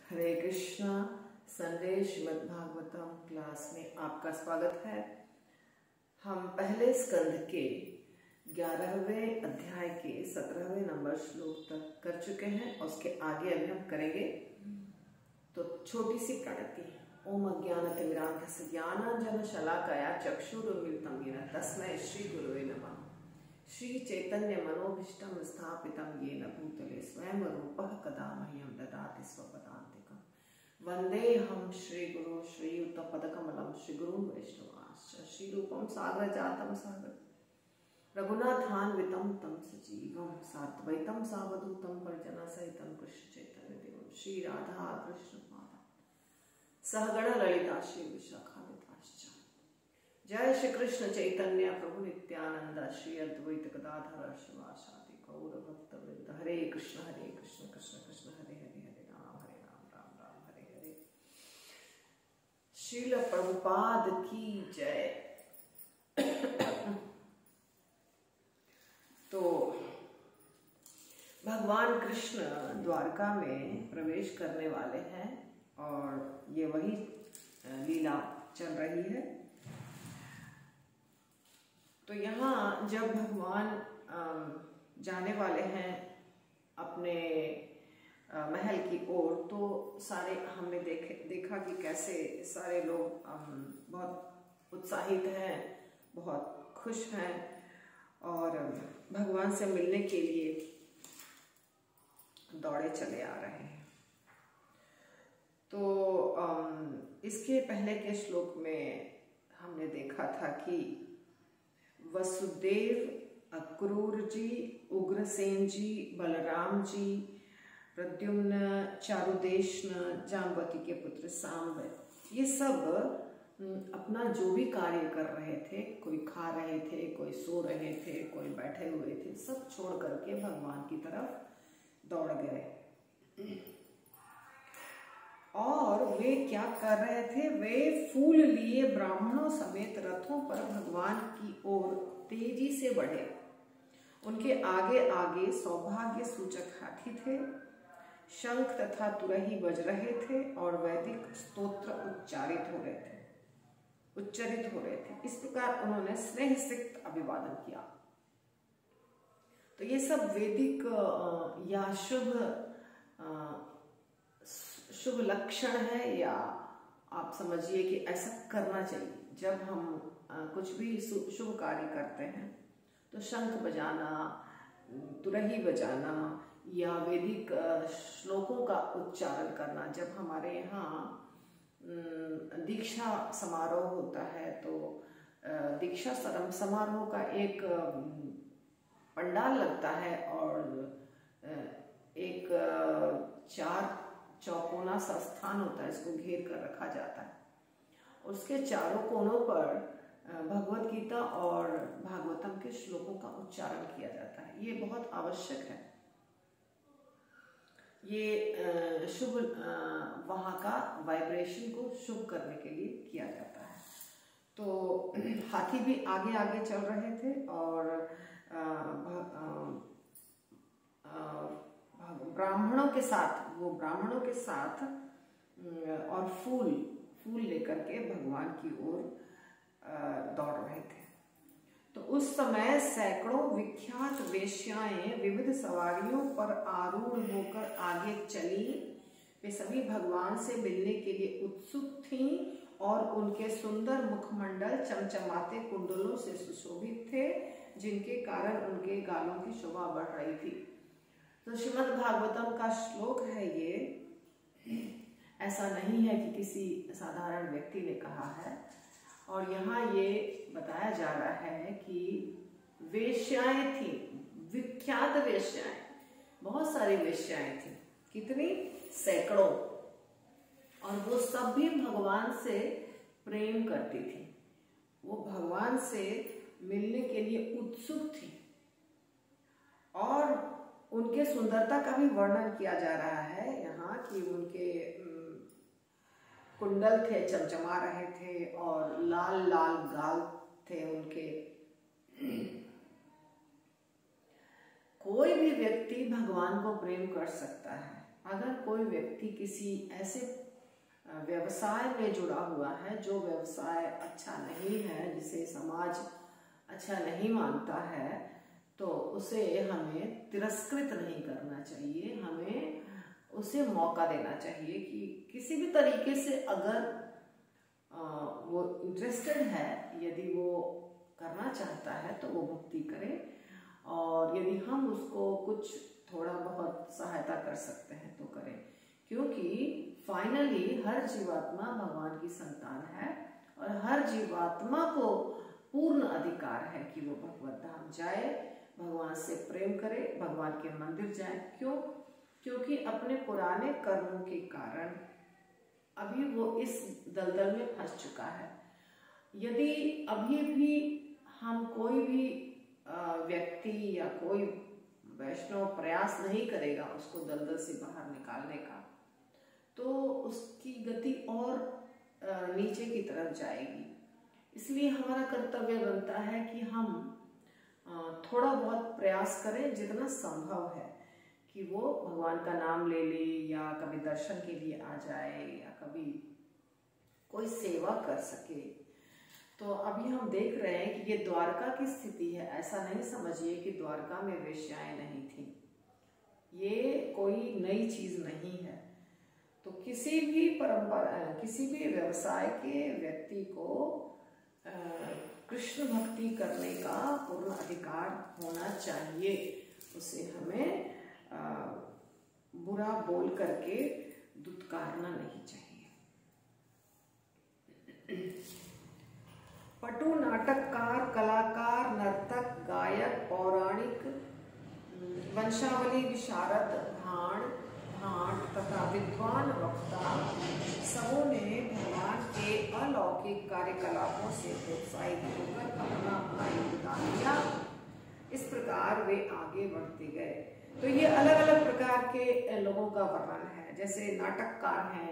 हरे Krishna. Sunday Shrimad Bhagavatam class में आपका स्वागत है। हम पहले स्कंद के 11वें अध्याय के 17वें नंबर श्लोक तक कर चुके हैं और उसके आगे अभी हम करेंगे। तो छोटी सी प्रणति। ओम अज्ञानतिमिरान्धस्य ज्ञानाञ्जनशलाकया चक्षुरुन्मीलितं येन तस्मै श्री गुरुवे नमः। श्री चैतन्य मनोभीष्टं स्थापितं येन भूतले स्वयं रूपः कदा मह्यं ददाति स्वपदान्तिकम्। वन्देऽहं श्रीगुरुं श्रीयुतपदकमलं श्रीगुरुं वैष्णवांश्च श्रीरूपं सागरजातं सागर रघुनाथान्वितं तं सजीवं साद्वैतं सावधूतं परिजनसहितं कृष्ण चैतन्यदेवं श्री राधा कृष्ण माधव सहगण ललिता श्री विशाखान्विताश्च। जय श्री कृष्ण चैतन्य प्रभु नित्यानंद श्री अद्वैत गदाधर शिवासादि गौर भक्त वृंद। हरे कृष्ण कृष्ण कृष्ण हरे हरे, हरे राम राम राम हरे हरे। श्रील प्रभुपाद की जय। तो भगवान कृष्ण द्वारका में प्रवेश करने वाले हैं और ये वही लीला चल रही है। तो यहाँ जब भगवान जाने वाले हैं अपने महल की ओर, तो सारे हमने देखा कि कैसे सारे लोग बहुत उत्साहित हैं, बहुत खुश हैं और भगवान से मिलने के लिए दौड़े चले आ रहे हैं। तो इसके पहले के श्लोक में हमने देखा था कि वसुदेव, अक्रूर जी, उग्रसेन जी, बलराम जी, प्रद्युम्न, चारुदेशन, जाम्बवती के पुत्र सांब, ये सब अपना जो भी कार्य कर रहे थे, कोई खा रहे थे, कोई सो रहे थे, कोई बैठे हुए थे, सब छोड़ करके भगवान की तरफ दौड़ गए। और वे क्या कर रहे थे? वे फूल लिए ब्राह्मणों समेत रथों पर भगवान की ओर तेजी से बढ़े। उनके आगे आगे सौभाग्य सूचक हाथी थे, शंख तथा तुरही बज रहे थे और वैदिक स्तोत्र उच्चारित हो रहे थे। इस प्रकार उन्होंने स्नेह सिक्त अभिवादन किया। तो ये सब वैदिक या शुभ लक्षण है, या आप समझिए कि ऐसा करना चाहिए। जब हम कुछ भी शुभ कार्य करते हैं तो शंख बजाना, तुरही बजाना या वैदिक श्लोकों का उच्चारण करना। जब हमारे यहाँ दीक्षा समारोह होता है तो दीक्षा समारोह का एक पंडाल लगता है और एक 4 चौकोना सा स्थान होता है, इसको घेर कर रखा जाता है। उसके चारों कोनों पर भगवत गीता और भागवतम के श्लोकों का उच्चारण किया जाता है। ये बहुत आवश्यक है। ये शुभ वहाँ का वाइब्रेशन को शुभ करने के लिए किया जाता है। तो हाथी भी आगे आगे चल रहे थे और ब्राह्मणों के साथ और फूल लेकर के भगवान की ओर दौड़ रहे थे। तो उस समय सैकड़ों विख्यात वेश्याएं विविध सवारियों पर आरूढ़ होकर आगे चली। वे सभी भगवान से मिलने के लिए उत्सुक थीं और उनके सुंदर मुखमंडल चमचमाते कुंडलों से सुशोभित थे, जिनके कारण उनके गालों की शोभा बढ़ रही थी। तो श्रीमद् भागवतम का श्लोक है ये, ऐसा नहीं है कि किसी साधारण व्यक्ति ने कहा है। और यहाँ ये बताया जा रहा है कि वेश्याएं थी, विख्यात वेश्याएं, बहुत सारी वेश्याएं थी। कितनी? सैकड़ों। और वो सब भी भगवान से प्रेम करती थी, वो भगवान से मिलने के लिए उत्सुक थी और उनके सुंदरता का भी वर्णन किया जा रहा है यहाँ कि उनके कुंडल थे, चमचमा रहे थे और लाल लाल गाल थे उनके। कोई भी व्यक्ति भगवान को प्रेम कर सकता है, अगर कोई व्यक्ति किसी ऐसे व्यवसाय में जुड़ा हुआ है जो व्यवसाय अच्छा नहीं है, जिसे समाज अच्छा नहीं मानता है, तो उसे हमें तिरस्कृत नहीं करना चाहिए। हमें उसे मौका देना चाहिए कि किसी भी तरीके से अगर वो इंटरेस्टेड है, यदि वो करना चाहता है तो वो भक्ति करे, और यदि हम उसको कुछ थोड़ा बहुत सहायता कर सकते हैं तो करें, क्योंकि फाइनली हर जीवात्मा भगवान की संतान है और हर जीवात्मा को पूर्ण अधिकार है कि वो भगवत धाम जाए, भगवान से प्रेम करे, भगवान के मंदिर जाए। क्यों? क्योंकि अपने पुराने कर्मों के कारण अभी वो इस दलदल में फंस चुका है। यदि अभी भी हम कोई भी व्यक्ति या कोई वैष्णव प्रयास नहीं करेगा उसको दलदल से बाहर निकालने का, तो उसकी गति और नीचे की तरफ जाएगी। इसलिए हमारा कर्तव्य बनता है कि हम थोड़ा बहुत प्रयास करें, जितना संभव है, कि वो भगवान का नाम ले ले, या कभी दर्शन के लिए आ जाए, या कभी कोई सेवा कर सके। तो अभी हम देख रहे हैं कि ये द्वारका की स्थिति है। ऐसा नहीं समझिए कि द्वारका में वेश्याएं नहीं थी, ये कोई नई चीज नहीं है। तो किसी भी परंपरा, किसी भी व्यवसाय के व्यक्ति को कृष्ण भक्ति करने का पूर्ण अधिकार होना चाहिए। उसे हमें बुरा बोल करके दुत्कारना नहीं चाहिए। पटु, नाटककार, कलाकार, नर्तक, गायक, पौराणिक, वंशावली विशारद, भाट तथा विद्वान वक्ता सबों ने भगवान के अलौकिक कार्यकलापों से प्रोत्साहित होकर अपना अपना योगदान दिया। इस प्रकार वे आगे बढ़ते गए। तो ये अलग अलग प्रकार के लोगों का वर्णन है। जैसे नाटककार हैं,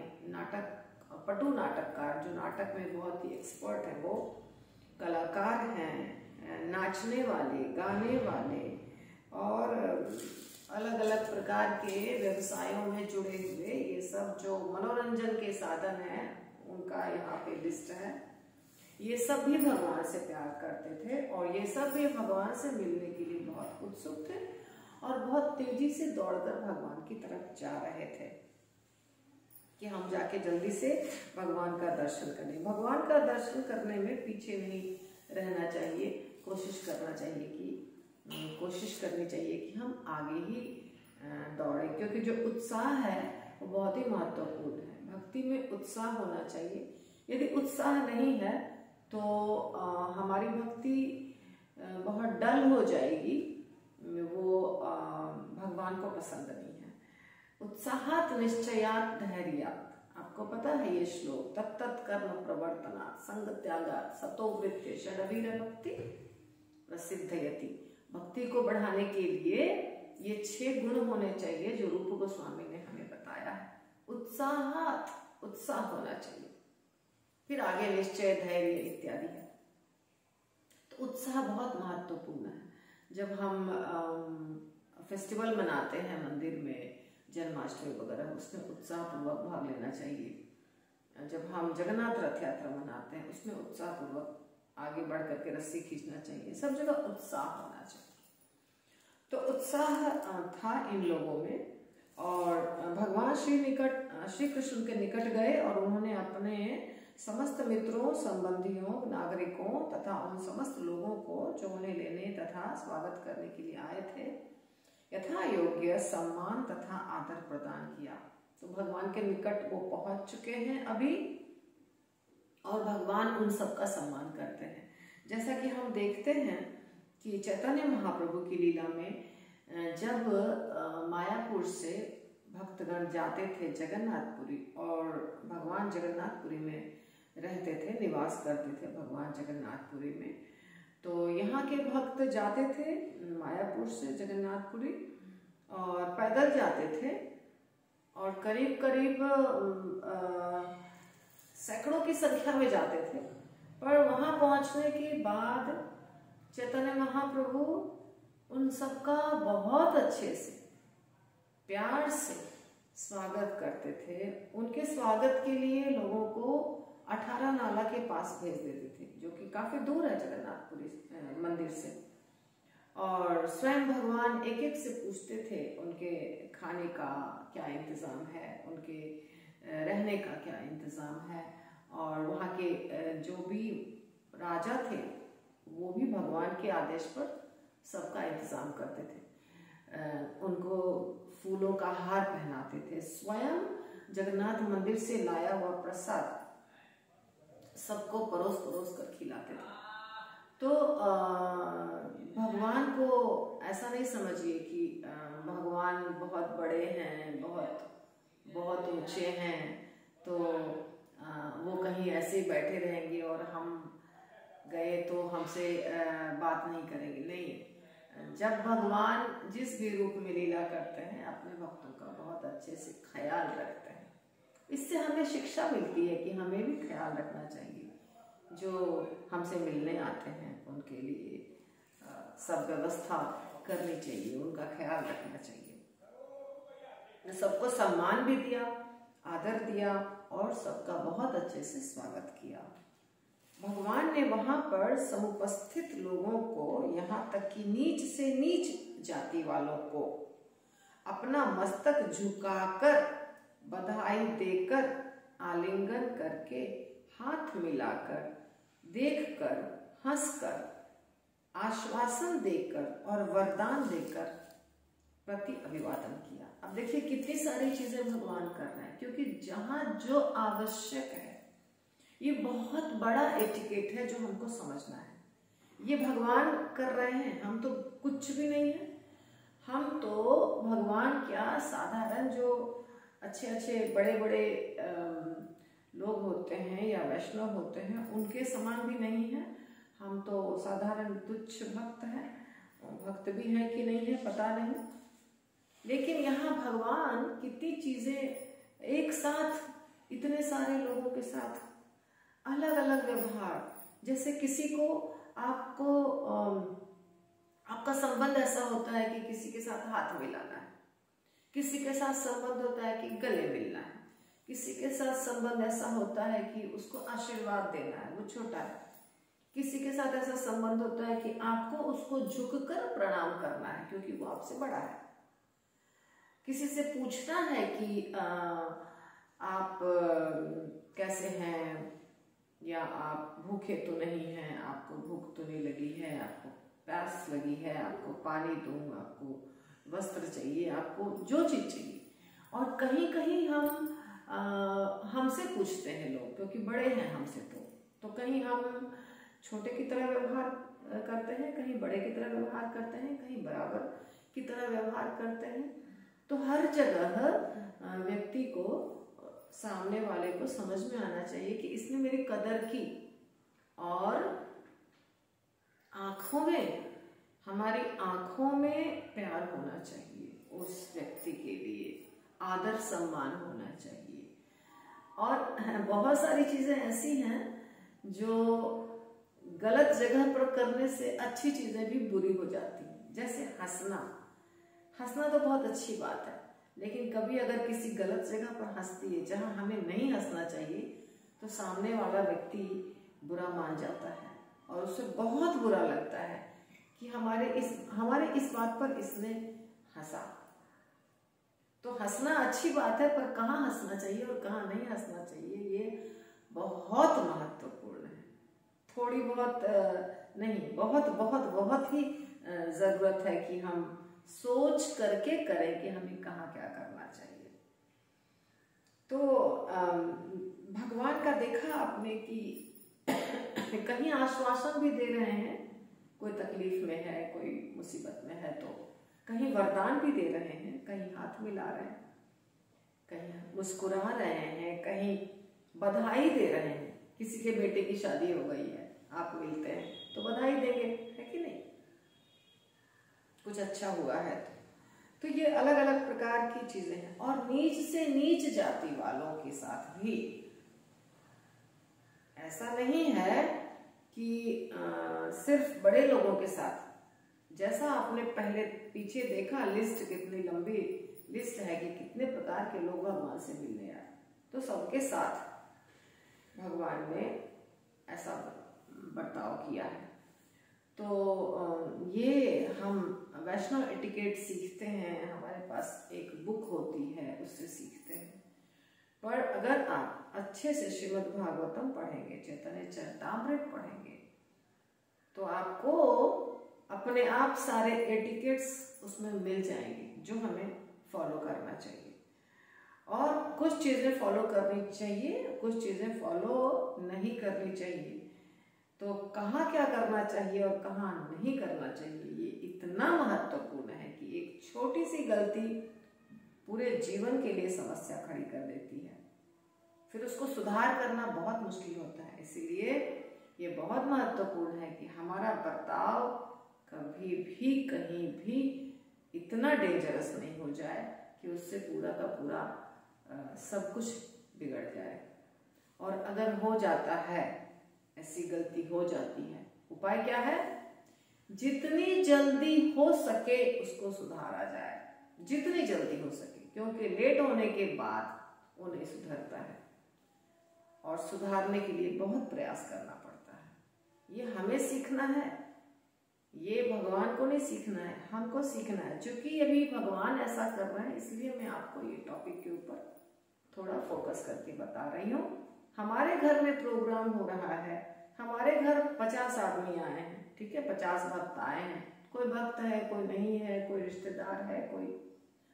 पटु नाटककार जो नाटक में बहुत ही एक्सपर्ट है, वो कलाकार हैं, नाचने वाले, गाने वाले, और अलग अलग प्रकार के व्यवसायों में जुड़े हुए, ये सब जो मनोरंजन के साधन हैं उनका यहाँ पे लिस्ट है। ये सब भी भगवान से प्यार करते थे और ये सब भी भगवान से मिलने के लिए बहुत उत्सुक थे और बहुत तेजी से दौड़कर भगवान की तरफ जा रहे थे कि हम जाके जल्दी से भगवान का दर्शन करें। भगवान का दर्शन करने में पीछे नहीं रहना चाहिए, कोशिश करनी चाहिए कि हम आगे ही दौड़ें, क्योंकि जो उत्साह है वो बहुत ही महत्वपूर्ण है। भक्ति में उत्साह होना चाहिए। यदि उत्साह नहीं है तो हमारी भक्ति बहुत डल हो जाएगी, वो भगवान को पसंद नहीं है। उत्साहात निश्चयात धैर्यात, आपको पता है ये श्लोक, तत्त कर्म प्रवर्तनात् संग त्यागात् सतो वृत्ति षडवीर भक्ति प्रसिद्धयति। भक्ति को बढ़ाने के लिए ये 6 गुण होने चाहिए जो रूप गोस्वामी ने हमें बताया है। उत्साहात, उत्साह होना चाहिए, फिर आगे निश्चय, धैर्य इत्यादि है। तो उत्साह बहुत महत्वपूर्ण है। जब हम फेस्टिवल मनाते हैं मंदिर में, जन्माष्टमी वगैरह, उसमें उत्साहपूर्वक भाग लेना चाहिए। जब हम जगन्नाथ रथ यात्रा मनाते हैं उसमें उत्साहपूर्वक आगे बढ़ करके रस्सी खींचना चाहिए। सब जगह उत्साह होना चाहिए। तो उत्साह था इन लोगों में और भगवान श्री कृष्ण के निकट गए और उन्होंने अपने समस्त मित्रों, संबंधियों, नागरिकों तथा उन समस्त लोगों को जो उन्हें लेने तथा स्वागत करने के लिए आए थे यथा योग्य सम्मान तथा आदर प्रदान किया। तो भगवान के निकट वो पहुंच चुके हैं अभी और भगवान उन सबका सम्मान करते हैं। जैसा कि हम देखते हैं कि चैतन्य महाप्रभु की लीला में जब मायापुर से भक्तगण जाते थे जगन्नाथपुरी और भगवान जगन्नाथपुरी में रहते थे, निवास करते थे भगवान जगन्नाथपुरी में, तो यहाँ के भक्त जाते थे मायापुर से जगन्नाथपुरी और पैदल जाते थे और करीब करीब सैकड़ों की संख्या में जाते थे। पर वहां पहुंचने के बाद चैतन्य महाप्रभु उन सबका बहुत अच्छे से, प्यार से स्वागत करते थे, उनके स्वागत के लिए लोगों को 18 नाला के पास भेज देते थे, जो कि काफी दूर है जगन्नाथपुरी मंदिर से। और स्वयं भगवान एक एक से पूछते थे उनके खाने का क्या इंतजाम है, उनके रहने का क्या इंतजाम है। और वहाँ के जो भी राजा थे वो भी भगवान के आदेश पर सबका इंतजाम करते थे। उनको फूलों का हार पहनाते थे, स्वयं जगन्नाथ मंदिर से लाया हुआ प्रसाद सबको परोस परोस कर खिलाते थे। तो भगवान को ऐसा नहीं समझिए कि भगवान बहुत बड़े हैं, बहुत ऊंचे हैं, तो वो कहीं ऐसे ही बैठे रहेंगे और हम गए तो हमसे बात नहीं करेंगे। नहीं, जब भगवान जिस भी रूप में लीला करते हैं अपने भक्तों का बहुत अच्छे से ख्याल रखते हैं। इससे हमें शिक्षा मिलती है कि हमें भी ख्याल रखना चाहिए, जो हमसे मिलने आते हैं उनके लिए सब व्यवस्था करनी चाहिए, उनका ख्याल रखना चाहिए। सबको सम्मान भी दिया, आदर दिया और सबका बहुत अच्छे से स्वागत किया। भगवान ने वहां पर समुपस्थित लोगों को, यहाँ तक कि नीच से नीच जाति वालों को अपना मस्तक झुकाकर, बधाई देकर, आलिंगन करके, हाथ मिलाकर, देखकर, हंसकर, आश्वासन देकर और वरदान देकर प्रति अभिवादन किया। अब देखिए कितनी सारी चीजें भगवान कर रहे हैं, क्योंकि जहां जो आवश्यक है, ये बहुत बड़ा एटिकेट है जो हमको समझना है। ये भगवान कर रहे हैं, हम तो कुछ भी नहीं है। हम तो भगवान क्या, साधारण जो अच्छे अच्छे बड़े बड़े लोग होते हैं या वैष्णव होते हैं, उनके समान भी नहीं है। हम तो साधारण तुच्छ भक्त हैं। भक्त भी हैं कि नहीं है पता नहीं, लेकिन यहाँ भगवान कितनी चीजें एक साथ, इतने सारे लोगों के साथ अलग अलग व्यवहार। जैसे किसी को आपका संबंध ऐसा होता है कि किसी के साथ हाथ मिलाना है, किसी के साथ संबंध होता है कि गले मिलना है, किसी के साथ संबंध ऐसा होता है कि उसको आशीर्वाद देना है, वो छोटा है। किसी के साथ ऐसा संबंध होता है कि आपको उसको झुककर प्रणाम करना है क्योंकि वो आपसे बड़ा है। किसी से पूछना है कि आप कैसे हैं, या आप भूखे तो नहीं हैं, आपको भूख तो नहीं लगी है, आपको प्यास लगी है, आपको पानी दूं, आपको वस्त्र चाहिए, आपको जो चीज चाहिए। और कहीं कहीं हमसे पूछते हैं लोग क्योंकि बड़े हैं हमसे, तो कहीं हम छोटे की तरह व्यवहार करते हैं, कहीं बड़े की तरह व्यवहार करते हैं, कहीं बराबर की तरह व्यवहार करते हैं। तो हर जगह व्यक्ति को, सामने वाले को समझ में आना चाहिए कि इसने मेरी कदर की। और आंखों में, हमारी आंखों में प्यार होना चाहिए, उस व्यक्ति के लिए आदर सम्मान होना चाहिए। और बहुत सारी चीजें ऐसी हैं जो गलत जगह पर करने से अच्छी चीजें भी बुरी हो जाती हैं। जैसे हंसना तो बहुत अच्छी बात है, लेकिन कभी अगर किसी गलत जगह पर हंसती है जहां हमें नहीं हंसना चाहिए, तो सामने वाला व्यक्ति बुरा मान जाता है और उसे बहुत बुरा लगता है कि हमारे इस बात पर इसने हंसा। तो हंसना अच्छी बात है, पर कहाँ हंसना चाहिए और कहाँ नहीं हंसना चाहिए, ये बहुत महत्वपूर्ण है। थोड़ी बहुत नहीं, बहुत बहुत बहुत ही जरूरत है कि हम सोच करके करें कि हमें कहाँ क्या करना चाहिए। तो भगवान का देखा आपने कि कहीं आश्वासन भी दे रहे हैं, कोई तकलीफ में है, कोई मुसीबत में है, तो कहीं वरदान भी दे रहे हैं, कहीं हाथ मिला रहे हैं, कहीं मुस्कुरा रहे हैं, कहीं बधाई दे रहे हैं। किसी के बेटे की शादी हो गई है, आप मिलते हैं तो बधाई देंगे, है कि नहीं? कुछ अच्छा हुआ है तो ये अलग अलग प्रकार की चीजें हैं। और नीच से नीच जाति वालों के साथ भी ऐसा नहीं है कि सिर्फ बड़े लोगों के साथ। जैसा आपने पहले पीछे देखा, लिस्ट कितनी लंबी लिस्ट है कि कितने प्रकार के लोग भगवान से मिलने आए, तो सबके साथ भगवान ने ऐसा बर्ताव किया है। तो ये हम वैष्णव एटिकेट सीखते हैं, हमारे पास एक बुक होती है उससे सीखते हैं। पर अगर आप अच्छे से श्रीमद् भागवतम पढ़ेंगे, चैतन्य चरितामृत पढ़ेंगे, तो आपको अपने आप सारे एटिकेट्स उसमें मिल जाएंगे जो हमें फॉलो करना चाहिए। और कुछ चीजें फॉलो करनी चाहिए, कुछ चीजें फॉलो नहीं करनी चाहिए। तो कहाँ क्या करना चाहिए और कहाँ नहीं करना चाहिए, ये इतना महत्वपूर्ण है कि एक छोटी सी गलती पूरे जीवन के लिए समस्या खड़ी कर देती है। फिर उसको सुधार करना बहुत मुश्किल होता है। इसीलिए ये बहुत महत्वपूर्ण है कि हमारा बर्ताव कभी भी कहीं भी इतना डेंजरस नहीं हो जाए कि उससे पूरा का पूरा सब कुछ बिगड़ जाए। और अगर हो जाता है, ऐसी गलती हो जाती है, उपाय क्या है? जितनी जल्दी हो सके उसको सुधारा जाए, जितनी जल्दी हो सके, क्योंकि लेट होने के बाद वो नहीं सुधरता है और सुधारने के लिए बहुत प्रयास करना पड़ता है। ये हमें सीखना है, ये भगवान को नहीं सीखना है, हमको सीखना है। क्योंकि अभी भगवान ऐसा कर रहे हैं, इसलिए मैं आपको ये टॉपिक के ऊपर थोड़ा फोकस करके बता रही हूँ। हमारे घर में प्रोग्राम हो रहा है, हमारे घर 50 आदमी आए हैं, ठीक है, 50 भक्त आए हैं। कोई भक्त है, कोई नहीं है, कोई रिश्तेदार है, कोई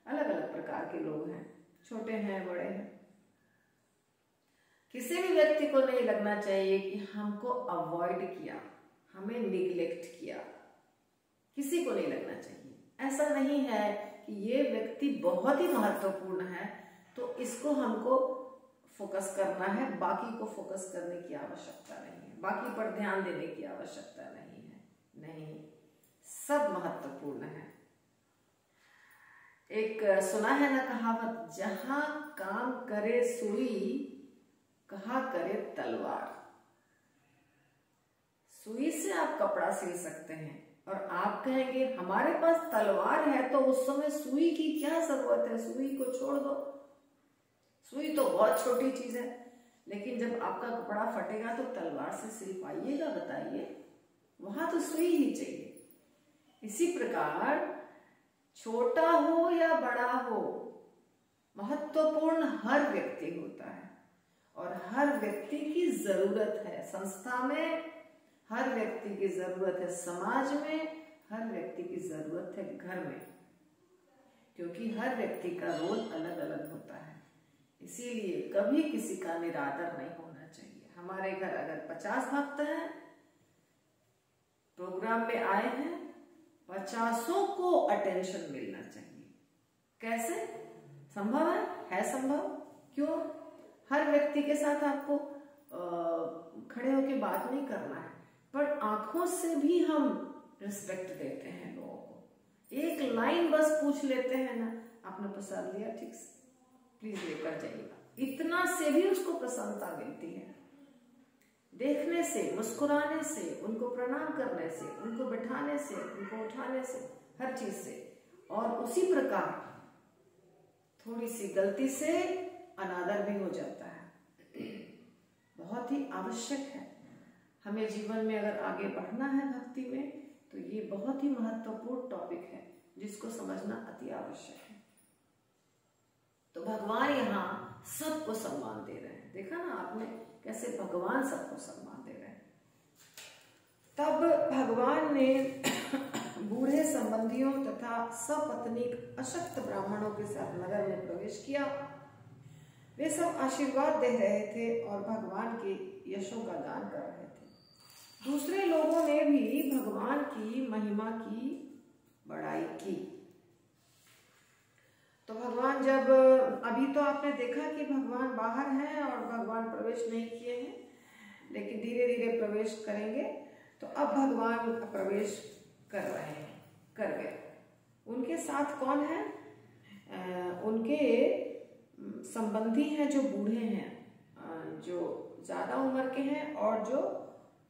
अलग अलग प्रकार के लोग हैं, छोटे हैं, बड़े हैं। किसी भी व्यक्ति को नहीं लगना चाहिए कि हमको अवॉइड किया, हमें निग्लेक्ट किया, किसी को नहीं लगना चाहिए। ऐसा नहीं है कि ये व्यक्ति बहुत ही महत्वपूर्ण है तो इसको हमको फोकस करना है, बाकी को फोकस करने की आवश्यकता नहीं है, बाकी पर ध्यान देने की आवश्यकता नहीं है। नहीं, सब महत्वपूर्ण है। एक सुना है ना कहावत, जहां काम करे सुई कहा करे तलवार। सुई से आप कपड़ा सिल सकते हैं और आप कहेंगे हमारे पास तलवार है, तो उस समय सुई की क्या जरूरत है, सुई को छोड़ दो, सुई तो बहुत छोटी चीज है। लेकिन जब आपका कपड़ा फटेगा तो तलवार से सिल पाइएगा, बताइए? वहां तो सुई ही चाहिए। इसी प्रकार छोटा हो या बड़ा हो, महत्वपूर्ण हर व्यक्ति होता है और हर व्यक्ति की जरूरत है। संस्था में हर व्यक्ति की जरूरत है, समाज में हर व्यक्ति की जरूरत है, घर में, क्योंकि हर व्यक्ति का रोल अलग अलग होता है। इसीलिए कभी किसी का निरादर नहीं होना चाहिए। हमारे घर अगर 50 भक्त हैं, प्रोग्राम में आए हैं, 50 को अटेंशन मिलना चाहिए। कैसे संभव है? संभव। क्यों? हर व्यक्ति के साथ आपको खड़े होकर बात नहीं करना है, पर आंखों से भी हम रिस्पेक्ट देते हैं लोगों को। एक लाइन बस पूछ लेते हैं ना, आपने प्रसाद लिया, ठीक से, प्लीज लेकर जाइएगा, इतना से भी उसको प्रसन्नता मिलती है। देखने से, मुस्कुराने से, उनको प्रणाम करने से, उनको बिठाने से, उनको उठाने से, हर चीज से। और उसी प्रकार थोड़ी सी गलती से अनादर भी हो जाता है। बहुत ही आवश्यक है हमें जीवन में अगर आगे बढ़ना है भक्ति में, तो ये बहुत ही महत्वपूर्ण टॉपिक है जिसको समझना अति आवश्यक है। तो भगवान यहाँ सबको सम्मान दे रहे हैं। देखा ना आपने कैसे भगवान सबको सम्मान दे रहे हैं। तब भगवान ने बूढ़े संबंधियों तथा सपत्नीक अशक्त ब्राह्मणों के साथ नगर में प्रवेश किया। वे सब आशीर्वाद दे रहे थे और भगवान के यशों का गान कर रहे थे। दूसरे लोगों ने भी भगवान की महिमा की बड़ाई की। तो भगवान जब, अभी तो आपने देखा कि भगवान बाहर हैं और भगवान प्रवेश नहीं किए हैं, लेकिन धीरे धीरे प्रवेश करेंगे। तो अब भगवान प्रवेश कर रहे हैं, कर गए। उनके साथ कौन है? उनके संबंधी हैं जो बूढ़े हैं, जो ज्यादा उम्र के हैं और जो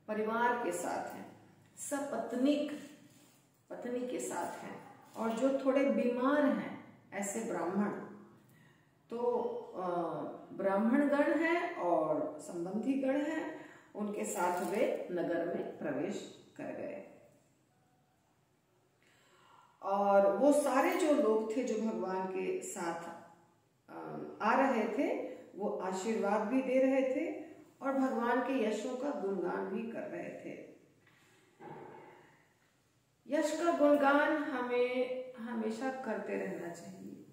परिवार के साथ हैं, सब पत्नी के साथ हैं, और जो थोड़े बीमार हैं, ऐसे ब्राह्मण, तो ब्राह्मण गण है और संबंधी गण है, उनके साथ वे नगर में प्रवेश कर गए। और वो सारे जो लोग थे जो भगवान के साथ आ रहे थे, वो आशीर्वाद भी दे रहे थे और भगवान के यशों का गुणगान भी कर रहे थे। यश का गुणगान हमें हमेशा करते रहना चाहिए,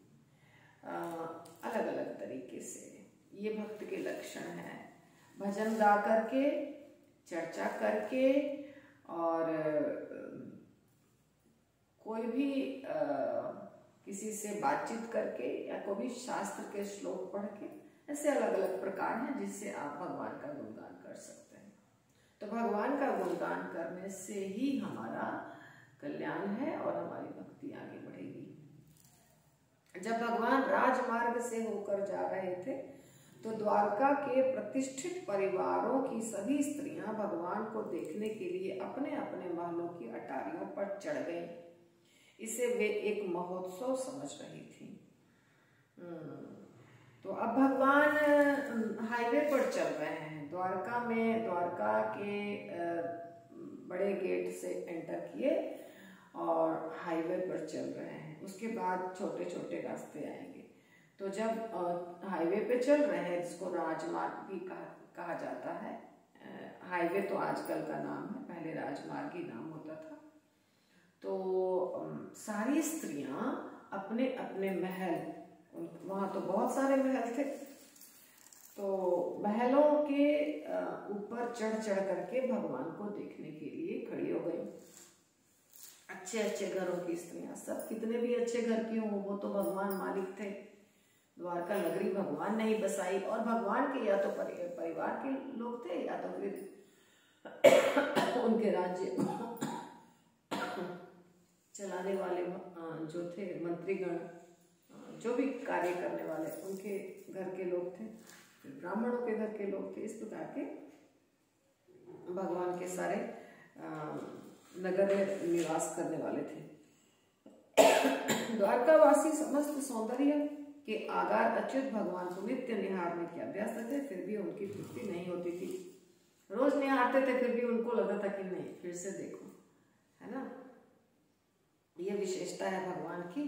अलग अलग तरीके से। ये भक्त के लक्षण है। भजन गा करके, चर्चा करके, और कोई भी किसी से बातचीत करके, या कोई भी शास्त्र के श्लोक पढ़ के, ऐसे अलग अलग प्रकार हैं जिससे आप भगवान का गुणगान कर सकते हैं। तो भगवान का गुणगान करने से ही हमारा कल्याण है और हमारी भक्ति आगे बढ़ेगी। जब भगवान राजमार्ग से होकर जा रहे थे तो द्वारका के प्रतिष्ठित परिवारों की सभी स्त्रियां भगवान को देखने के लिए अपने अपने महलों की अटारियों पर चढ़ गईं। इसे वे एक महोत्सव समझ रही थी। तो अब भगवान हाईवे पर चल रहे हैं। द्वारका में, द्वारका के बड़े गेट से एंटर किए और हाईवे पर चल रहे हैं। उसके बाद छोटे छोटे रास्ते आएंगे। तो जब हाईवे पे चल रहे हैं, जिसको राजमार्ग भी कहा जाता है, हाईवे तो आजकल का नाम है, पहले राजमार्ग ही नाम होता था। तो सारी स्त्रियां अपने अपने महल, वहां तो बहुत सारे महल थे, तो महलों के ऊपर चढ़ चढ़ करके भगवान को देखने के लिए खड़ी हो गई। अच्छे अच्छे घरों की स्त्रियां, सब कितने भी अच्छे घर की हों, वो तो भगवान मालिक थे। द्वारका नगरी भगवान ने ही बसाई, और भगवान के या तो परिवार के लोग थे, या तो फिर उनके राज्य चलाने वाले जो थे मंत्रीगण, जो भी कार्य करने वाले, उनके घर के लोग थे, फिर ब्राह्मणों के घर के लोग थे। इस प्रकार के भगवान के सारे नगर में निवास करने वाले थे। द्वारकावासी समस्त सौंदर्य के आगार अच्युत भगवान को नित्य निहारने के अभ्यास थे, फिर भी उनकी तृप्ति नहीं होती थी। रोज निहारते थे, फिर भी उनको लगता था कि नहीं, फिर से देखो, है ना। ये विशेषता है भगवान की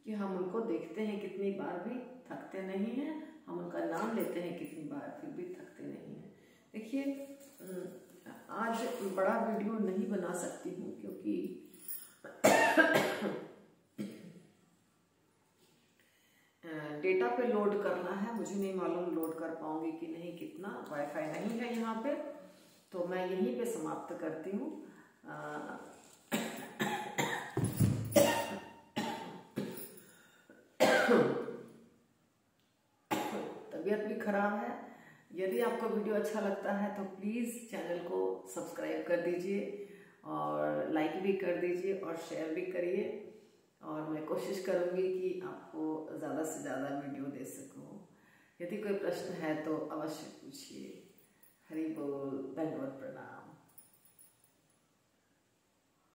कि हम उनको देखते हैं कितनी बार भी थकते नहीं हैं, हम उनका नाम लेते हैं कितनी बार, फिर भी थकते नहीं हैं। देखिए, आज बड़ा वीडियो नहीं बना सकती हूँ क्योंकि डेटा पे लोड करना है, मुझे नहीं मालूम लोड कर पाऊंगी कि नहीं, कितना वाईफाई नहीं है यहाँ पे, तो मैं यहीं पे समाप्त करती हूँ। तबीयत भी खराब है। यदि आपको वीडियो अच्छा लगता है तो प्लीज़ चैनल को सब्सक्राइब कर दीजिए और लाइक भी कर दीजिए और शेयर भी करिए, और मैं कोशिश करूँगी कि आपको ज़्यादा से ज़्यादा वीडियो दे सकूँ। यदि कोई प्रश्न है तो अवश्य पूछिए। हरि बोल, दंडवत प्रणाम।